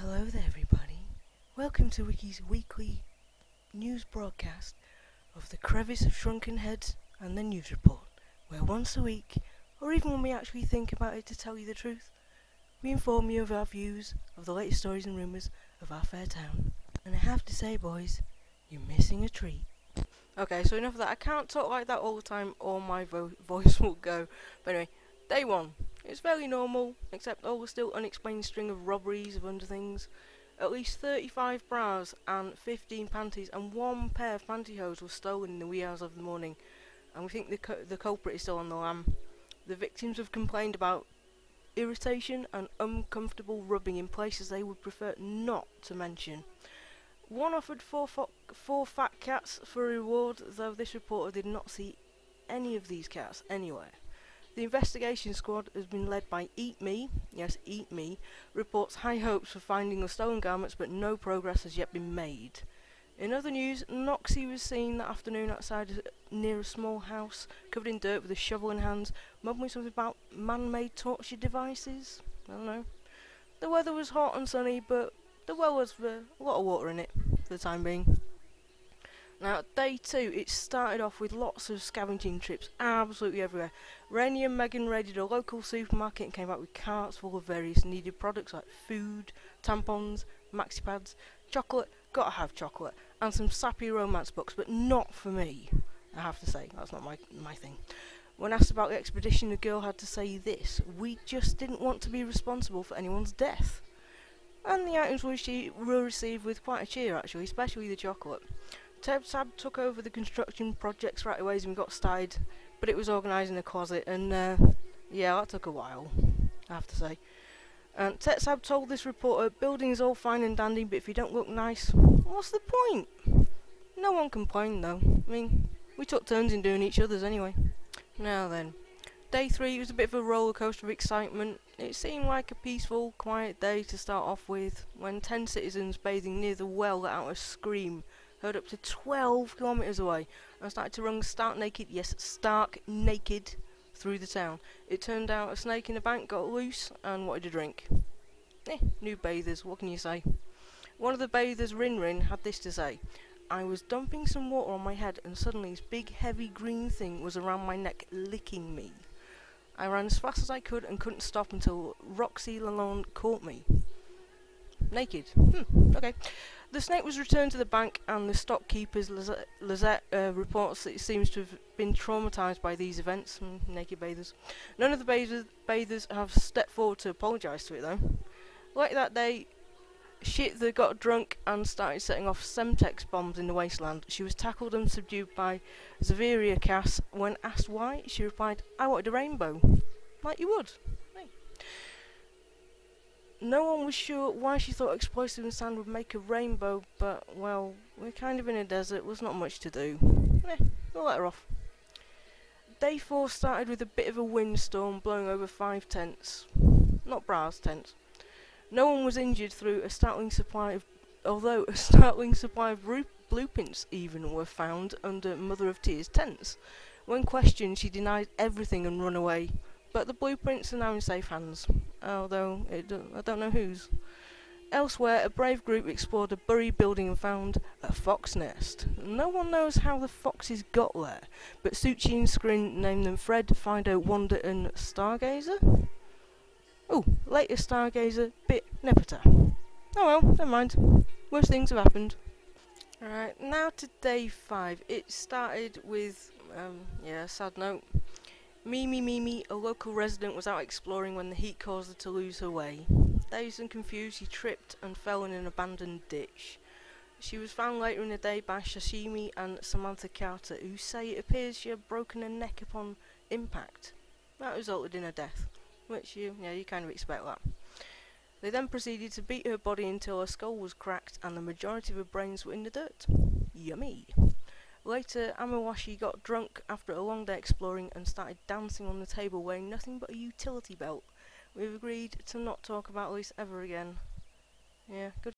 Hello there everybody, welcome to Wiki's weekly news broadcast of the crevice of shrunken heads and the news report, where once a week, or even when we actually think about it to tell you the truth, we inform you of our views of the latest stories and rumours of our fair town. And I have to say boys, you're missing a treat. Okay, so enough of that. I can't talk like that all the time or my voice will go. But anyway, day one. It's fairly normal, except all the still unexplained string of robberies of underthings. At least 35 bras and 15 panties and one pair of pantyhose were stolen in the wee hours of the morning, and we think the culprit is still on the lam. The victims have complained about irritation and uncomfortable rubbing in places they would prefer not to mention. One offered four fat cats for a reward, though this reporter did not see any of these cats anywhere. The investigation squad has been led by Eat Me, yes, Eat Me, reports high hopes for finding the stolen garments, but no progress has yet been made. In other news, Noxie was seen that afternoon outside near a small house, covered in dirt with a shovel in hand, mumbling something about man-made torture devices. I don't know. The weather was hot and sunny, but the well was a lot of water in it, for the time being. Now, day two, it started off with lots of scavenging trips absolutely everywhere. Rainy and Megan raided a local supermarket and came back with carts full of various needed products like food, tampons, maxi pads, chocolate, gotta have chocolate, and some sappy romance books, but not for me, I have to say, that's not my thing. When asked about the expedition, the girl had to say this: "We just didn't want to be responsible for anyone's death." And the items were received with quite a cheer actually, especially the chocolate. Tab took over the construction projects right away and we got started, but it was organised in a closet, and yeah, that took a while, I have to say. And Tetsab told this reporter, "Building's all fine and dandy, but if you don't look nice, what's the point?" No one complained though. I mean, we took turns in doing each other's anyway. Now then, day three was a bit of a roller coaster of excitement. It seemed like a peaceful, quiet day to start off with, when 10 citizens bathing near the well let out a scream heard up to 12 kilometres away and started to run stark naked, yes, stark naked, through the town. It turned out a snake in a bank got loose and wanted a drink. New bathers, what can you say? One of the bathers, Rin, had this to say: "I was dumping some water on my head and suddenly this big heavy green thing was around my neck licking me. I ran as fast as I could and couldn't stop until Roxy Lalonde caught me." Naked. Okay. The snake was returned to the bank, and the stockkeeper's Lizette reports that it seems to have been traumatised by these events. Naked bathers. None of the bathers have stepped forward to apologise to it though. Later that day, Shitha got drunk and started setting off Semtex bombs in the wasteland. She was tackled and subdued by Zaviria Cass. When asked why, she replied, "I wanted a rainbow." Like you would. Hey. No one was sure why she thought explosive and sand would make a rainbow, but, well, we're kind of in a desert, there's not much to do. We'll let her off. Day 4 started with a bit of a windstorm blowing over 5 tents. Not Bra's tents. No one was injured although a startling supply of blueprints even were found under Mother of Tears tents. When questioned, she denied everything and run away. But the blueprints are now in safe hands, although I don't know whose. Elsewhere, a brave group explored a buried building and found a fox nest. No one knows how the foxes got there, but Suchi and Scrin named them Fred, Fido, Wonder and Stargazer? Oh, later Stargazer bit Nepeta. Oh well, never mind. Worse things have happened. Alright, now to day 5. It started with, a sad note. Mimi, a local resident, was out exploring when the heat caused her to lose her way. Dazed and confused, she tripped and fell in an abandoned ditch. She was found later in the day by Shashimi and Samantha Carter, who say it appears she had broken her neck upon impact. That resulted in her death, which you kind of expect that. They then proceeded to beat her body until her skull was cracked and the majority of her brains were in the dirt. Yummy. Later, Amawashi got drunk after a long day exploring and started dancing on the table wearing nothing but a utility belt. We've agreed to not talk about this ever again. Yeah, good